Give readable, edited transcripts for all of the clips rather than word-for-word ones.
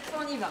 cette fois on y va.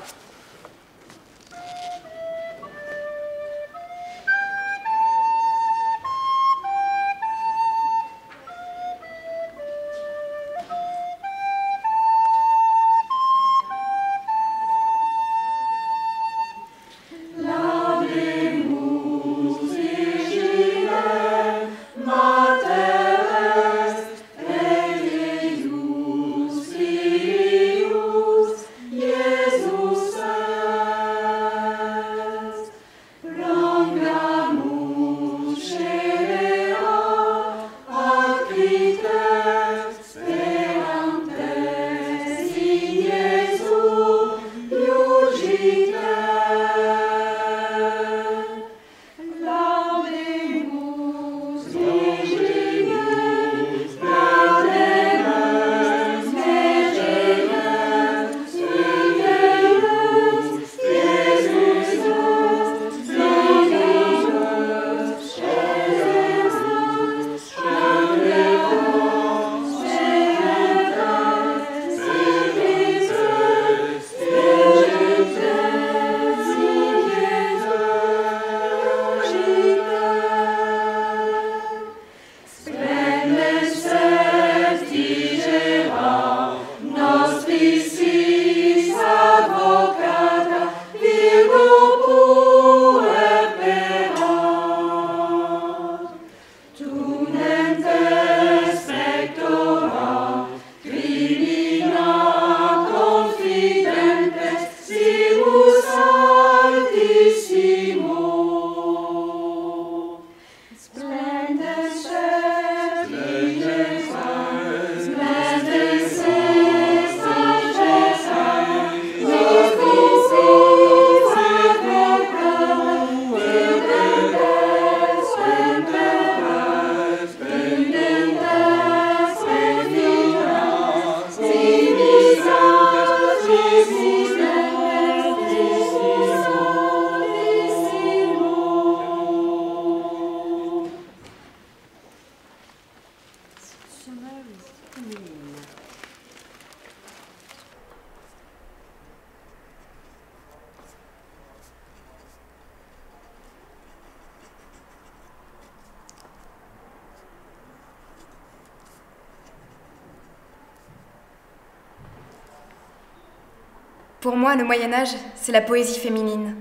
Pour moi, le Moyen-Âge, c'est la poésie féminine,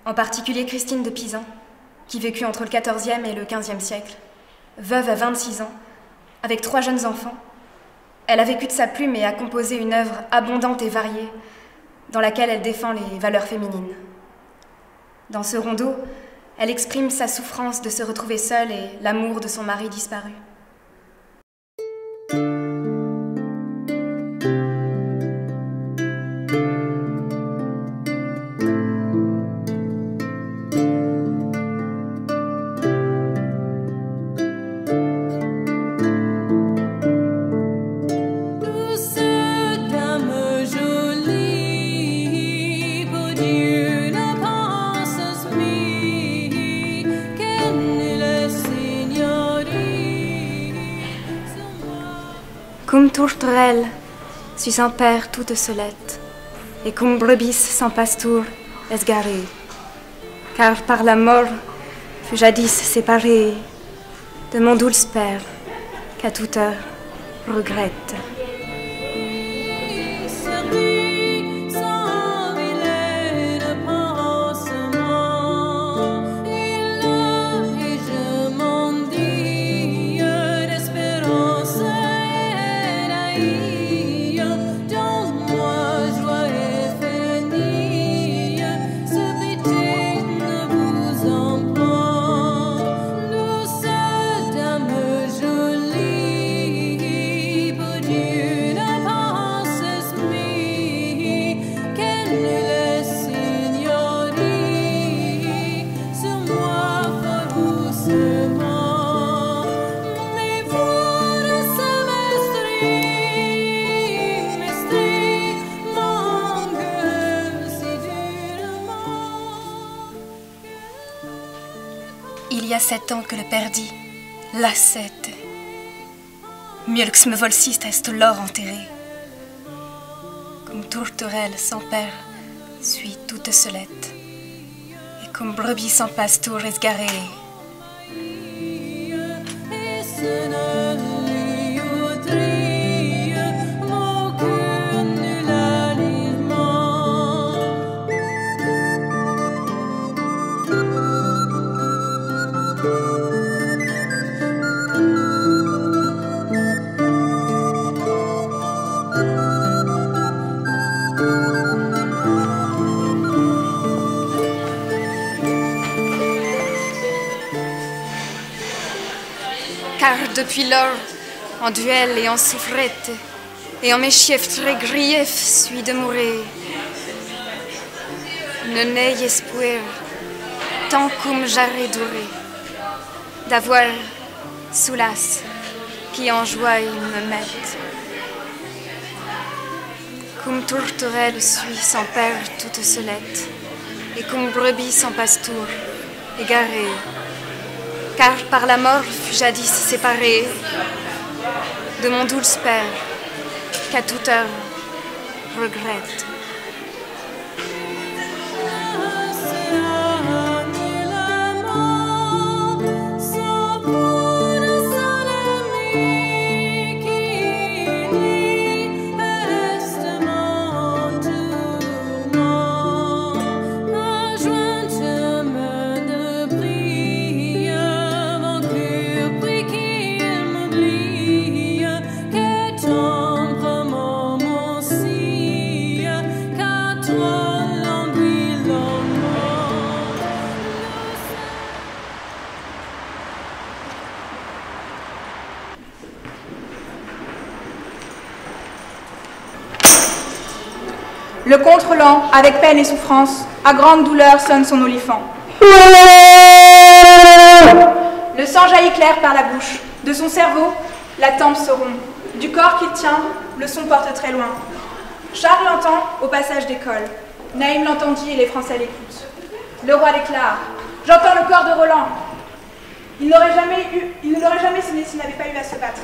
en particulier Christine de Pisan, qui vécut entre le XIVe et le XVe siècle. Veuve à 26 ans, avec 3 jeunes enfants, elle a vécu de sa plume et a composé une œuvre abondante et variée, dans laquelle elle défend les valeurs féminines. Dans ce rondeau, elle exprime sa souffrance de se retrouver seule et l'amour de son mari disparu. Cum tourterelle, suis un père toute solette, et cum brebis sans pastour esgaré, car par la mort fut jadis séparé de mon dulce père, qu'à toute heure regrette. Il y a 7 ans que le père dit, lacette, mieux me volsiste est l'or enterré. Comme tourterelle sans père, suis toute seulette, et comme brebis sans pastour esgarée. Car depuis lors, en duel et en souffrette, et en mes chiefs très griefs suis de mourir. Ne n'ai espoir, tant comme j'aurais duré, d'avoir soulas qui en joie me mette. Comme tourterelle suis sans père toute seulette, et comme brebis sans pastour, égarée. Car par la mort fus jadis séparée de mon douce père, qu'à toute heure regrette. Le comte Roland, avec peine et souffrance, à grande douleur sonne son olifant. Le sang jaillit clair par la bouche. De son cerveau, la tempe se rompt. Du corps qu'il tient, le son porte très loin. Charles l'entend au passage d'école. Naïm l'entendit et les Français l'écoutent. Le roi déclare « J'entends le corps de Roland !» Il ne l'aurait jamais sonné s'il n'avait pas eu à se battre.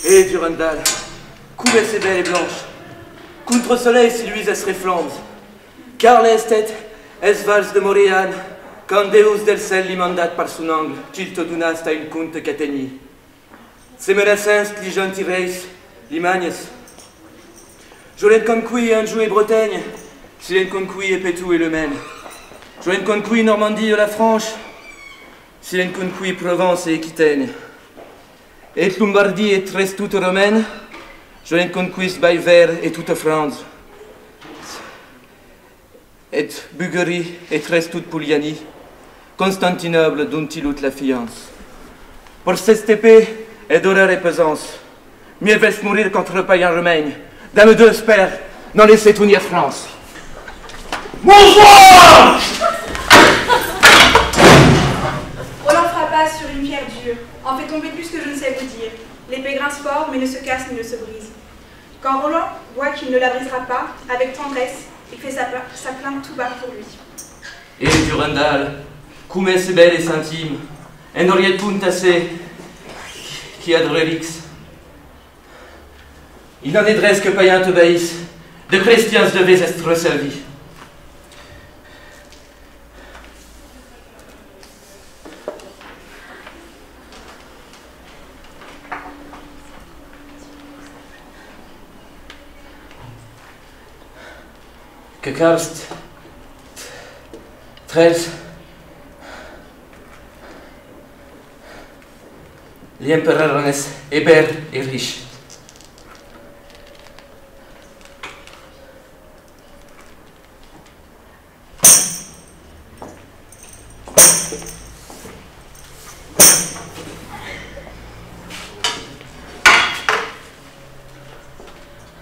Et Durandal, cum est belle et blanche, contre soleil si luise es reflambe, car l'estet es vals de Morian, quand Deus del cel li mandat par son angle, qu'il te donast a une conte cateni. Se menacens li genti reis, li magnes. Jolen concui Anjou et Bretagne, silen concui et Pétou et Le Maine. Jolen concui Normandie et la Franche, silen concui Provence et Aquitaine. Et Lombardie et très toute romaine, je l'ai conquise by Vert et toute France. Et Bulgarie et très toute Puliani, Constantinople dont il la fiance. Pour cette épée et d'horreur et pesance, mieux vaut mourir contre le païen Romagne, dame de père, n'en laissez tout ni à France. Bonsoir! Roland frappa sur une pierre dure, en fait tomber plus que je ne sais vous dire. L'épée grince fort, mais ne se casse ni ne se brise. Quand Roland voit qu'il ne la brisera pas, avec tendresse, il fait sa plainte tout bas pour lui. Et Durandal, cum est belle et intime, en oriet puntassé, qui a de relix. Il n'en est dresse que païen te baïs, de chrétiens devez être servis. Que Karst, Trels, l'empereur est hébert et riche.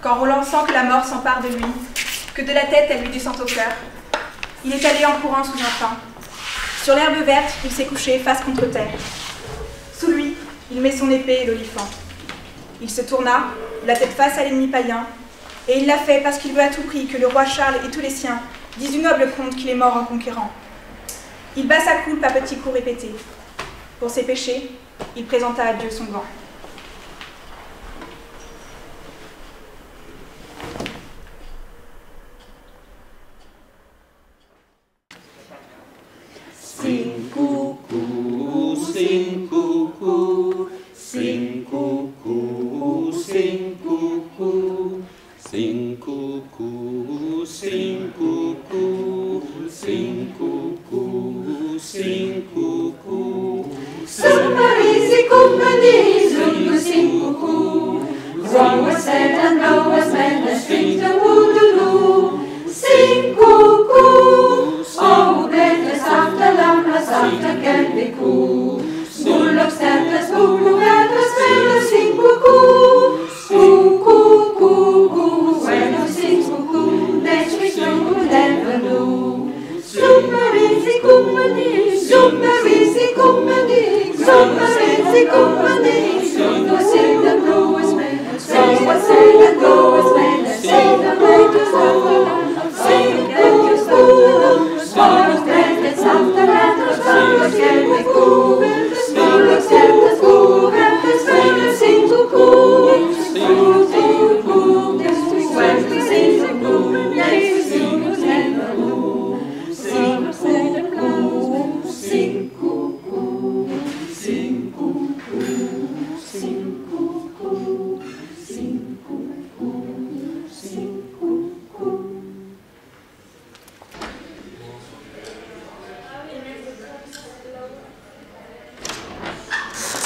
Quand Roland sent que la mort s'empare de lui, que de la tête elle lui descend au cœur, il est allé en courant sous un pin. Sur l'herbe verte, il s'est couché face contre terre. Sous lui, il met son épée et l'olifant. Il se tourna, la tête face à l'ennemi païen, et il l'a fait parce qu'il veut à tout prix que le roi Charles et tous les siens disent du noble comte qu'il est mort en conquérant. Il bat sa coupe à petits coups répétés. Pour ses péchés, il présenta à Dieu son vent.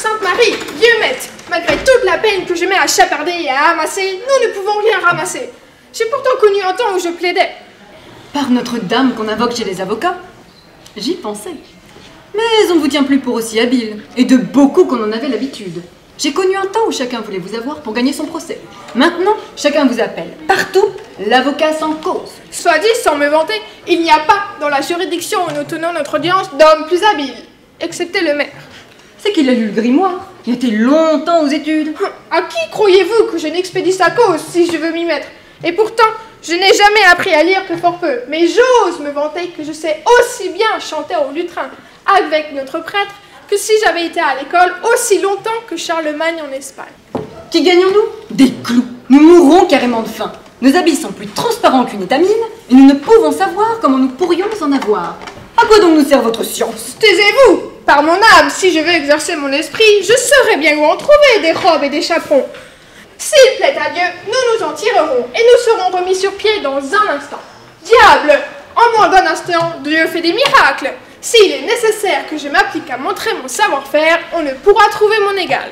Sainte-Marie, Dieu m'aide. Malgré toute la peine que je mets à chaparder et à amasser, nous ne pouvons rien ramasser. J'ai pourtant connu un temps où je plaidais. Par Notre-Dame qu'on invoque chez les avocats. J'y pensais. Mais on ne vous tient plus pour aussi habile, et de beaucoup qu'on en avait l'habitude. J'ai connu un temps où chacun voulait vous avoir pour gagner son procès. Maintenant, chacun vous appelle. Partout, l'avocat sans cause. Soit dit sans me vanter, il n'y a pas dans la juridiction où nous tenons notre audience d'homme plus habile, excepté le maire. C'est qu'il a lu le grimoire. Il était longtemps aux études. À qui croyez-vous que je n'expédie sa cause si je veux m'y mettre? Et pourtant, je n'ai jamais appris à lire que fort peu. Mais j'ose me vanter que je sais aussi bien chanter au lutrin avec notre prêtre que si j'avais été à l'école aussi longtemps que Charlemagne en Espagne. Qui gagnons-nous? Des clous. Nous mourrons carrément de faim. Nos habits sont plus transparents qu'une étamine et nous ne pouvons savoir comment nous pourrions en avoir. À quoi donc nous sert votre science? Taisez-vous! Par mon âme, si je veux exercer mon esprit, je saurais bien où en trouver des robes et des chaperons. S'il plaît à Dieu, nous nous en tirerons et nous serons remis sur pied dans un instant. Diable! En moins d'un instant, Dieu fait des miracles. S'il est nécessaire que je m'applique à montrer mon savoir-faire, on ne pourra trouver mon égal.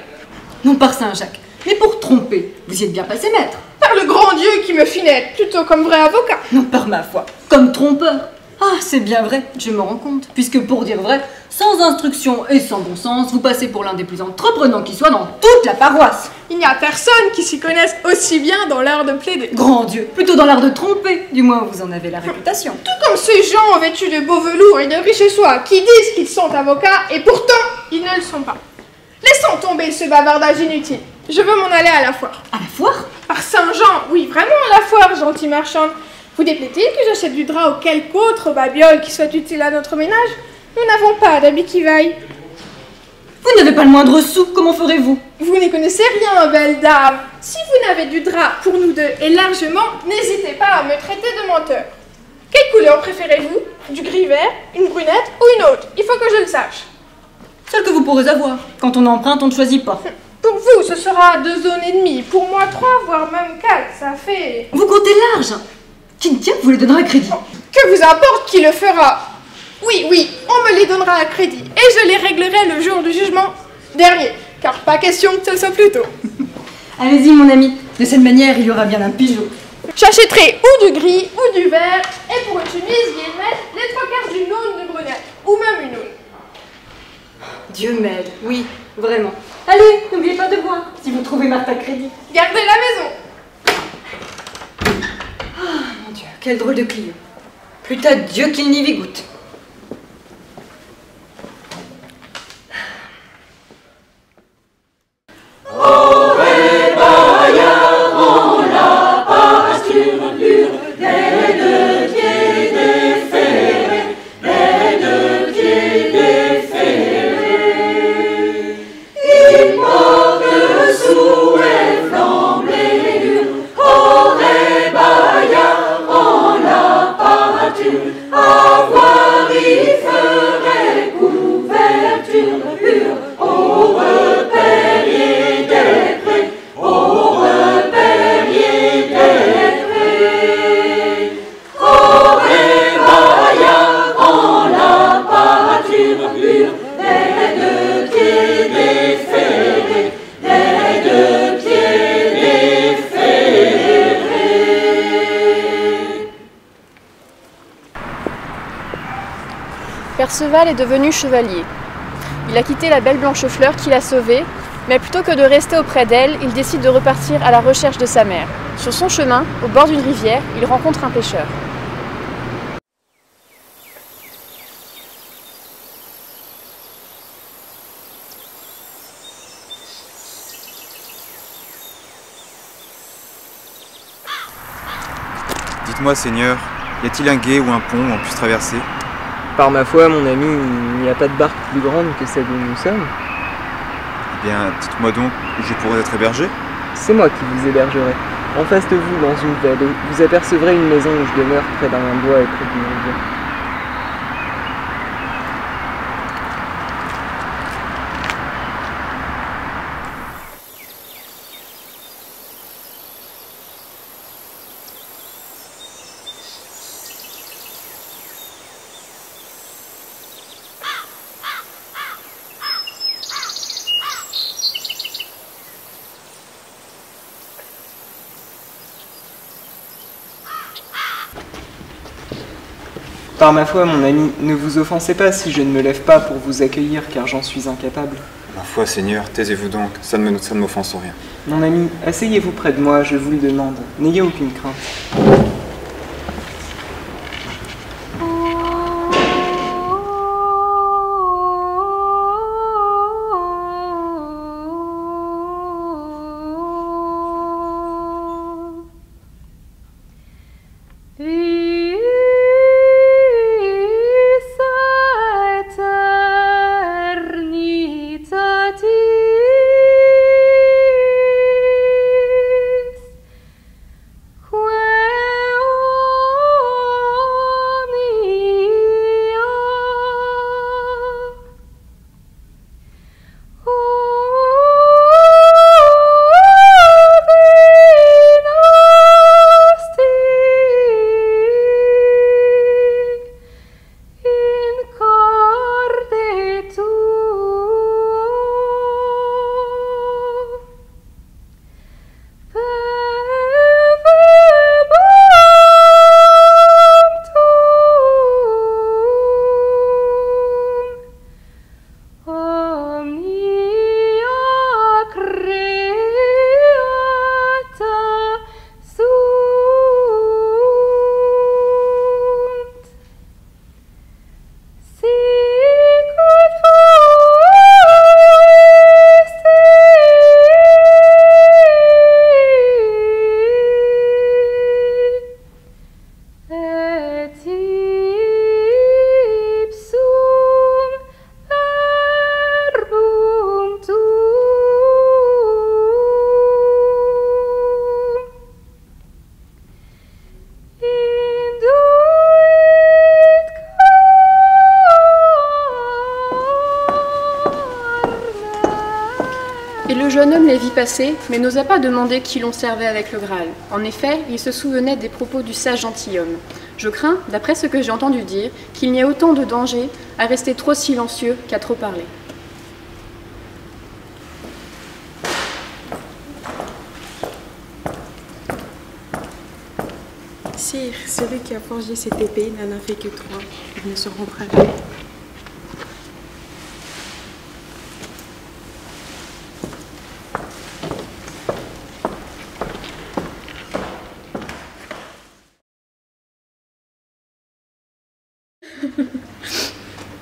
Non par Saint-Jacques, mais pour tromper, vous y êtes bien passé maître. Par le grand Dieu qui me fit naître, plutôt comme vrai avocat. Non par ma foi, comme trompeur. Ah, c'est bien vrai, je me rends compte, puisque pour dire vrai, sans instruction et sans bon sens, vous passez pour l'un des plus entreprenants qui soit dans toute la paroisse. Il n'y a personne qui s'y connaisse aussi bien dans l'art de plaider. Grand Dieu, plutôt dans l'art de tromper, du moins vous en avez la réputation. Tout comme ces gens vêtus de beaux velours et de riches soie, qui disent qu'ils sont avocats et pourtant ils ne le sont pas. Laissons tomber ce bavardage inutile. Je veux m'en aller à la foire. À la foire? Par Saint-Jean, oui, vraiment à la foire, gentille marchande. Vous déplaît-il que j'achète du drap ou quelque autre babiole qui soit utile à notre ménage? Nous n'avons pas d'habits qui vaillent. Vous n'avez pas le moindre sou, comment ferez-vous? Vous n'y connaissez rien, belle dame. Si vous n'avez du drap pour nous deux et largement, n'hésitez pas à me traiter de menteur. Quelle couleur préférez-vous? Du gris-vert, une brunette ou une autre? Il faut que je le sache. Celle que vous pourrez avoir. Quand on emprunte, on ne choisit pas. Pour vous, ce sera 2 zones et demie. Pour moi, 3, voire même 4. Ça fait... Vous comptez large. Qui ne tient vous les donnera à crédit? Que vous importe qui le fera? Oui, on me les donnera à crédit. Et je les réglerai le jour du jugement dernier. Car pas question que ce soit plus tôt. Allez-y, mon ami. De cette manière, il y aura bien un pigeon. J'achèterai ou du gris ou du vert. Et pour une chemise, guillemette, les 3/4 d'une aune de brunette. Ou même une aune. Dieu m'aide, oui, vraiment. Allez, n'oubliez pas de boire, si vous trouvez Marthe à crédit. Gardez la maison. Ah, mon Dieu, quel drôle de client. Plût à Dieu qu'il n'y goûte. Perceval est devenu chevalier. Il a quitté la belle Blanchefleur qui l'a sauvé, mais plutôt que de rester auprès d'elle, il décide de repartir à la recherche de sa mère. Sur son chemin, au bord d'une rivière, il rencontre un pêcheur. Dites-moi, Seigneur, y a-t-il un gué ou un pont où on puisse traverser? Par ma foi, mon ami, il n'y a pas de barque plus grande que celle où nous sommes. Eh bien, dites-moi donc où je pourrais être hébergé. C'est moi qui vous hébergerai. En face de vous, dans une vallée, vous apercevrez une maison où je demeure près d'un bois et près d'une rivière. Par ma foi, mon ami, ne vous offensez pas si je ne me lève pas pour vous accueillir, car j'en suis incapable. Ma foi, Seigneur, taisez-vous donc, ça ne m'offense en rien. Mon ami, asseyez-vous près de moi, je vous le demande. N'ayez aucune crainte. Et le jeune homme les vit passer, mais n'osa pas demander qui l'on servait avec le Graal. En effet, il se souvenait des propos du sage gentilhomme. Je crains, d'après ce que j'ai entendu dire, qu'il n'y ait autant de danger à rester trop silencieux qu'à trop parler. Sire, celui qui a forgé cette épée n'en a fait que 3. Il ne se rompra jamais.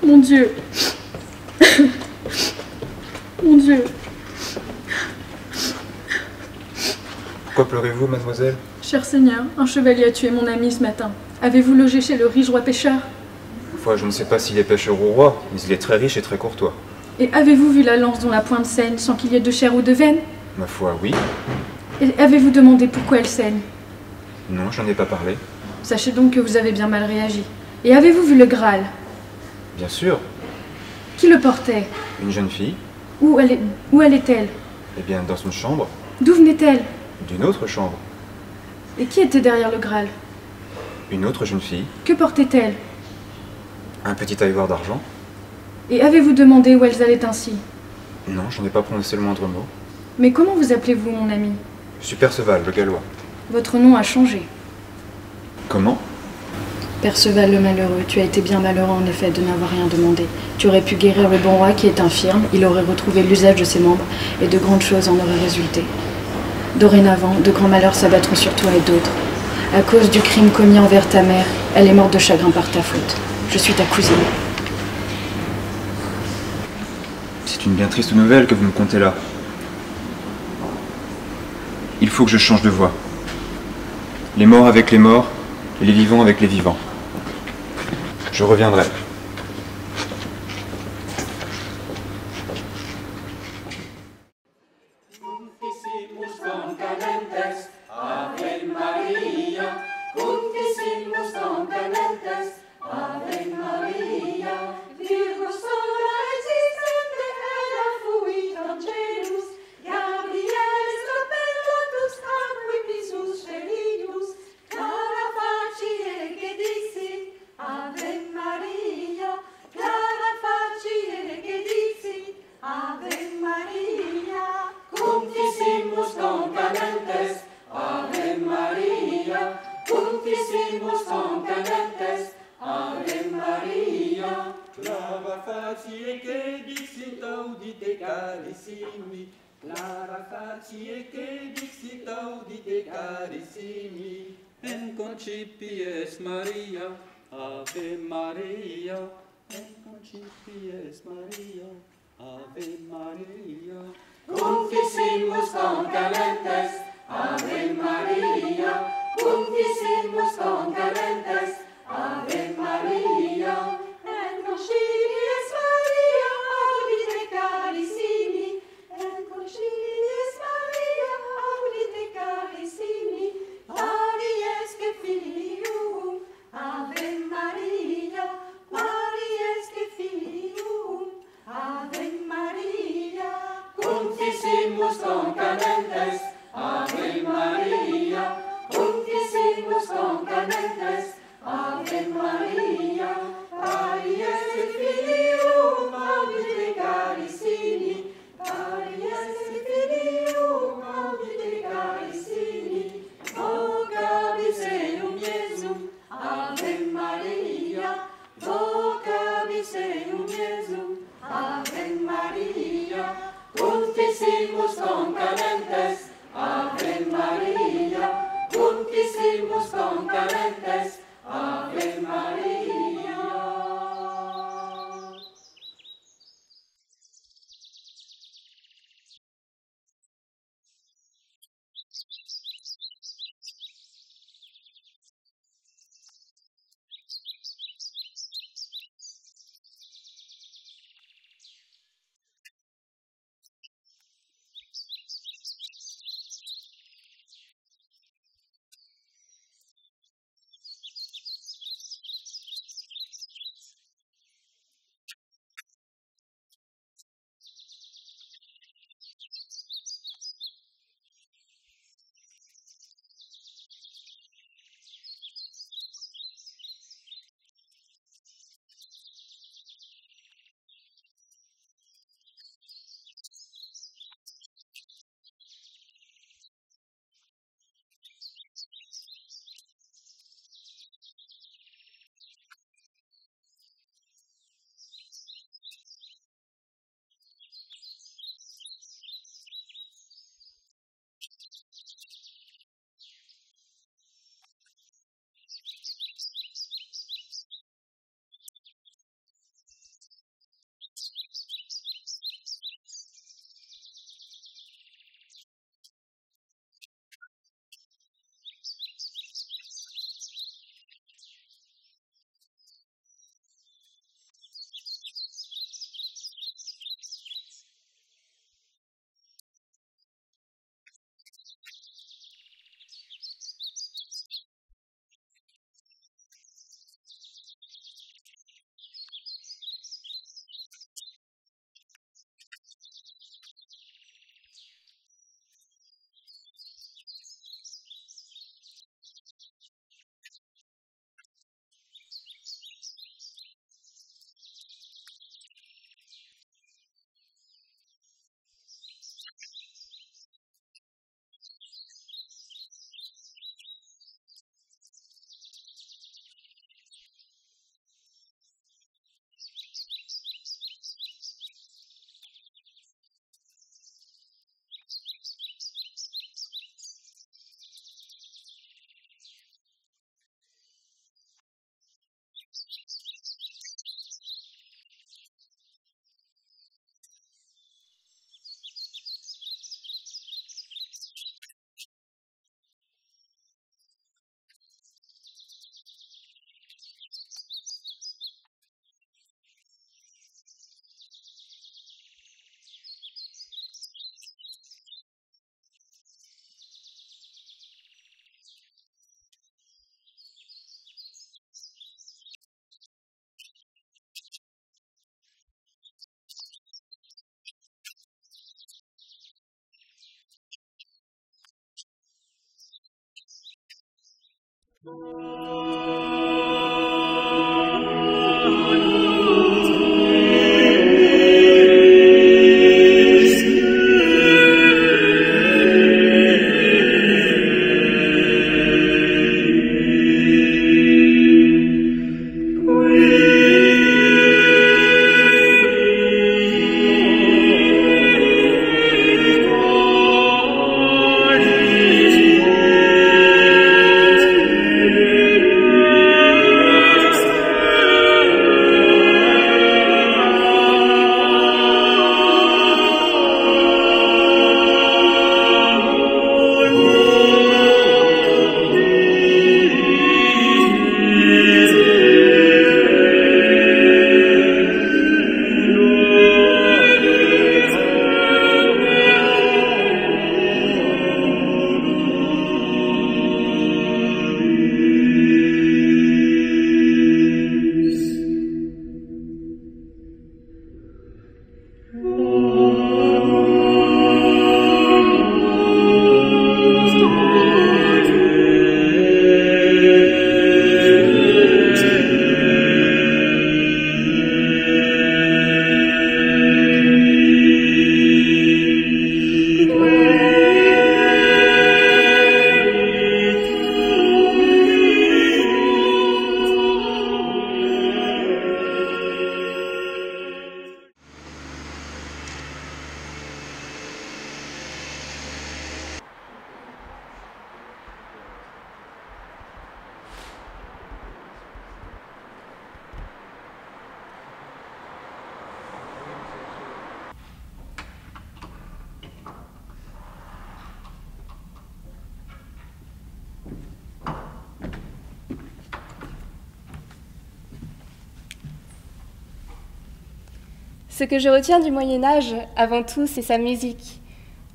Mon Dieu. Mon Dieu. Pourquoi pleurez-vous, mademoiselle? Cher Seigneur, un chevalier a tué mon ami ce matin. Avez-vous logé chez le riche roi pêcheur? Enfin, je ne sais pas s'il est pêcheur ou roi, mais il est très riche et très courtois. Et avez-vous vu la lance dont la pointe saigne sans qu'il y ait de chair ou de veine? Ma foi, oui. Et avez-vous demandé pourquoi elle saigne? Non, j'en ai pas parlé. Sachez donc que vous avez bien mal réagi. Et avez-vous vu le Graal? Bien sûr. Qui le portait? Une jeune fille. Où elle est-elle? Eh bien, dans une chambre. D'où venait-elle? D'une autre chambre. Et qui était derrière le Graal? Une autre jeune fille. Que portait-elle? Un petit tailloir d'argent. Et avez-vous demandé où elles allaient ainsi? Non, j'en ai pas prononcé le moindre mot. Mais comment vous appelez-vous, mon ami? Je suis Perceval, le Gallois. Votre nom a changé. Comment? Perceval le malheureux, tu as été bien malheureux en effet de n'avoir rien demandé. Tu aurais pu guérir le bon roi qui est infirme, il aurait retrouvé l'usage de ses membres et de grandes choses en auraient résulté. Dorénavant, de grands malheurs s'abattront sur toi et d'autres. À cause du crime commis envers ta mère, elle est morte de chagrin par ta faute. Je suis ta cousine. C'est une bien triste nouvelle que vous me contez là. Il faut que je change de voie. Les morts avec les morts, et les vivants avec les vivants. Je reviendrai. En concipies Maria, Ave Maria, en concipies Maria, Ave Maria. Confissimus concalentes, Ave Maria, confissimus concalentes, Ave Maria. En concipies Maria, audite carissimi, en concipies Maria, audite carissimi, Mariesque filium, Ave Maria, Mariesque filium, Ave Maria. Confissimus concalentes, Ave Maria, confissimus concalentes, Ave Maria. Mariesque filium, audite carissimi, Mariesque filium, audite carissimi, vocabis eum Iesum, Ave Maria, vocabis eum Iesum, Ave Maria. Confissimus concalentes, Ave Maria, confissimus concalentes, Ave Maria. Ce que je retiens du Moyen-Âge, avant tout, c'est sa musique.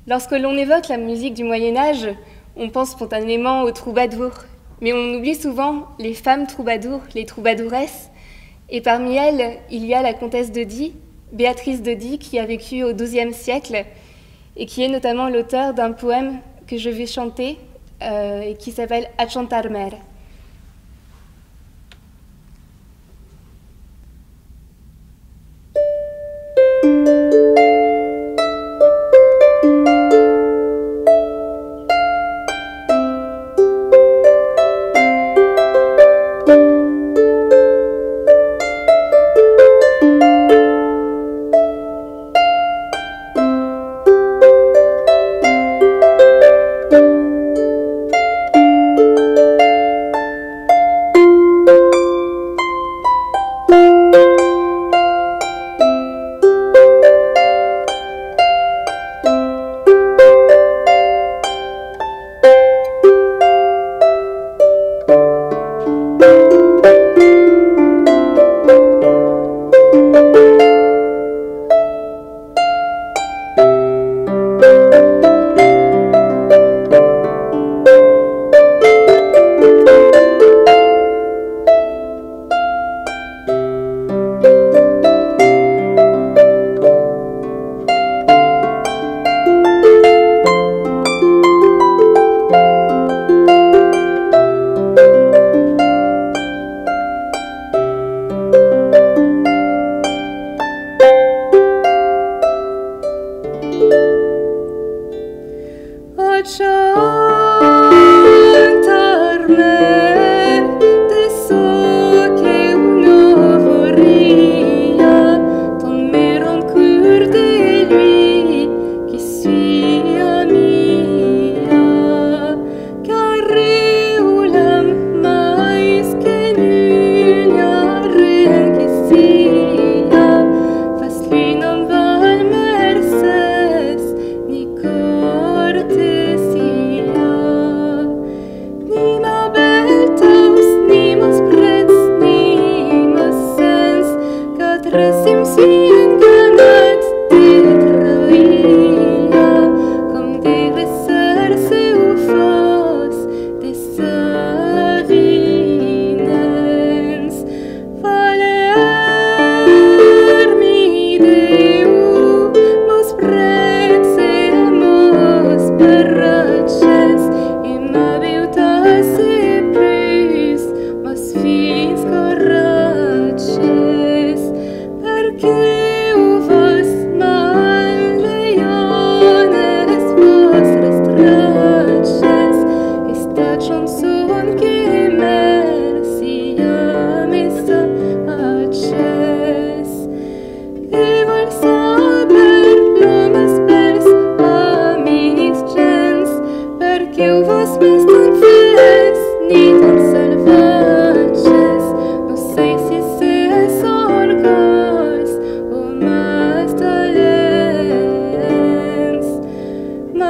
Lorsque l'on évoque la musique du Moyen-Âge, on pense spontanément aux troubadours, mais on oublie souvent les femmes troubadours, les troubadouresses, et parmi elles, il y a la comtesse de Die, Béatrice de Die, qui a vécu au XIIe siècle, et qui est notamment l'auteur d'un poème que je vais chanter, et qui s'appelle A Chantar Mer.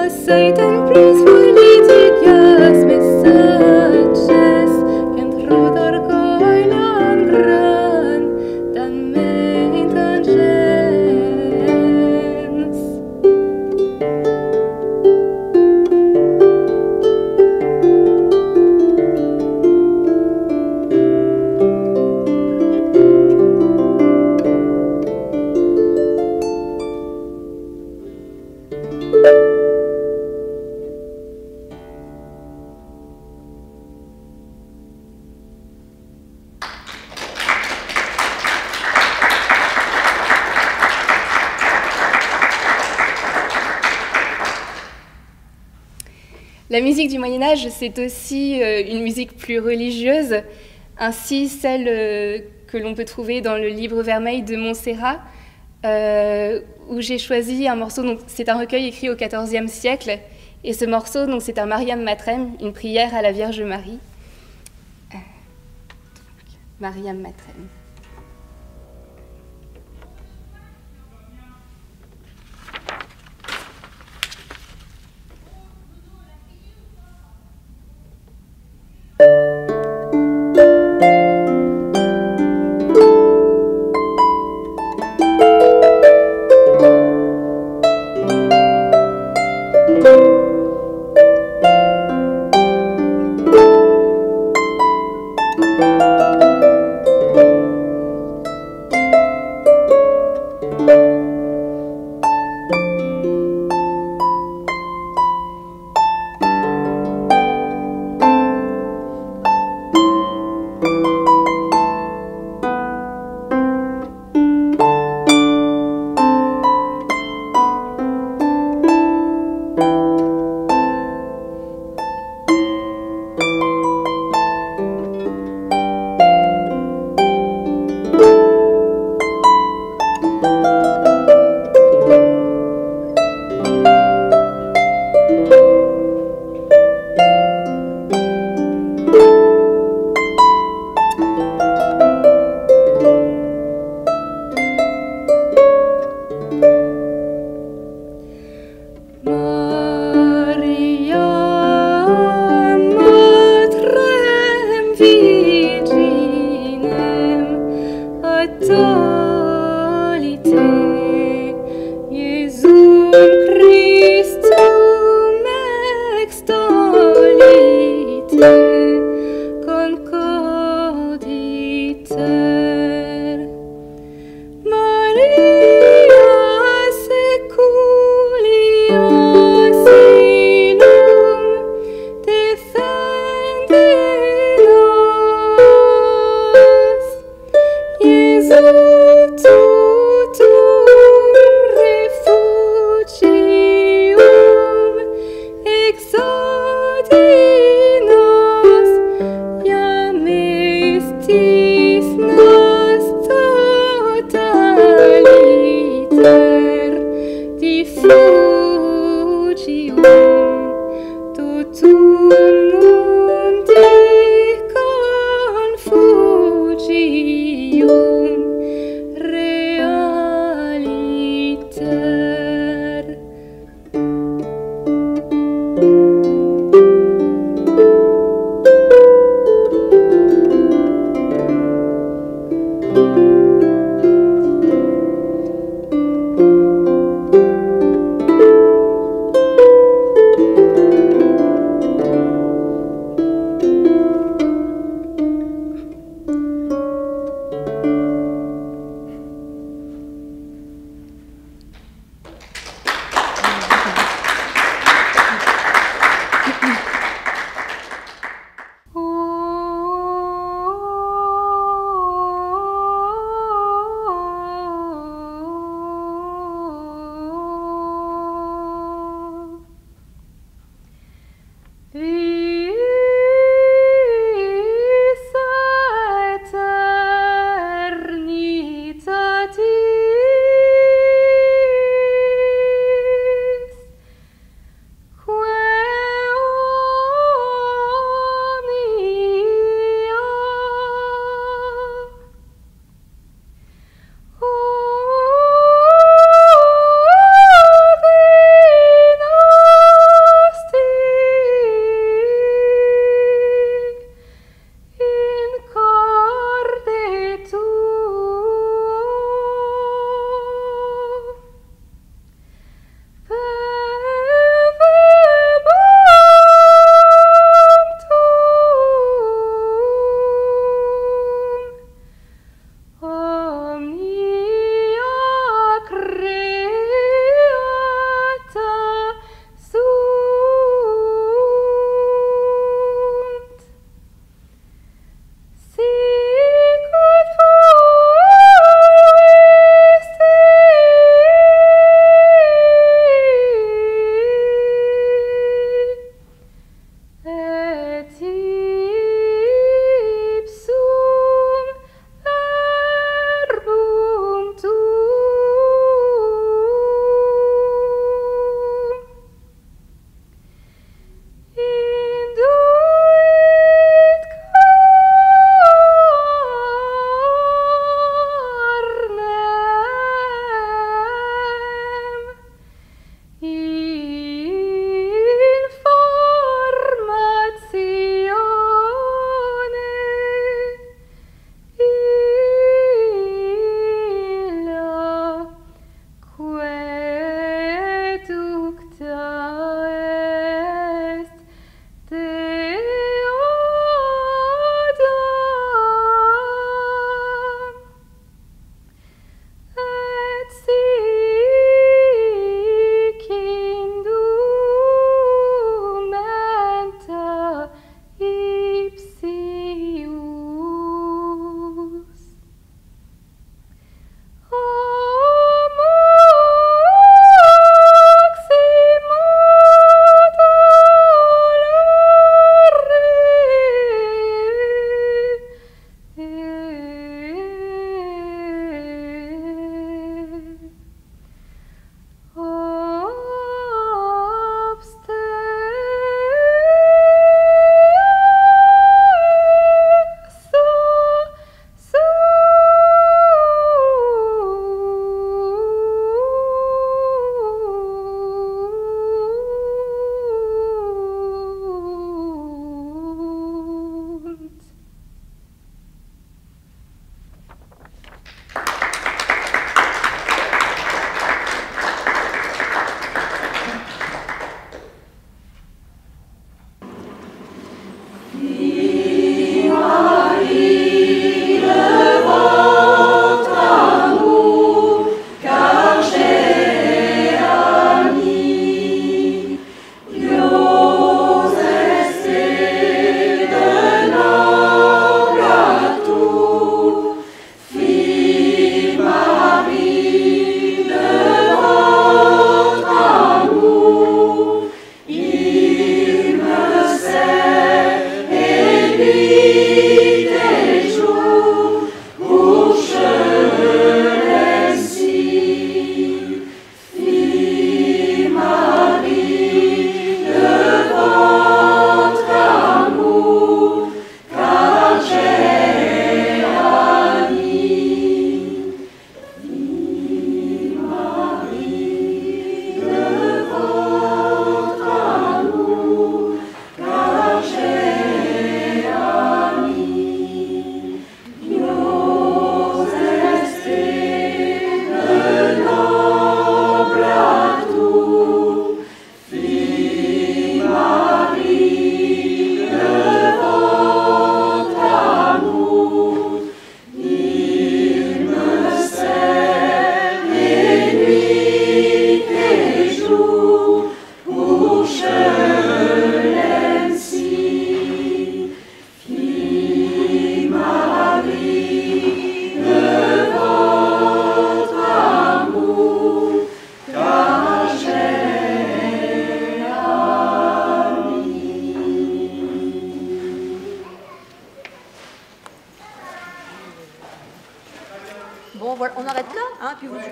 Satan prays for litigious messages, and rudder coilan gran, dan maintenance. La musique du Moyen-Âge, c'est aussi une musique plus religieuse, ainsi celle que l'on peut trouver dans le Livre vermeil de Montserrat, où j'ai choisi un morceau, c'est un recueil écrit au XIVe siècle, et ce morceau, c'est un Mariam Matrem, une prière à la Vierge Marie. Mariam Matrem.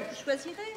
Je choisirai.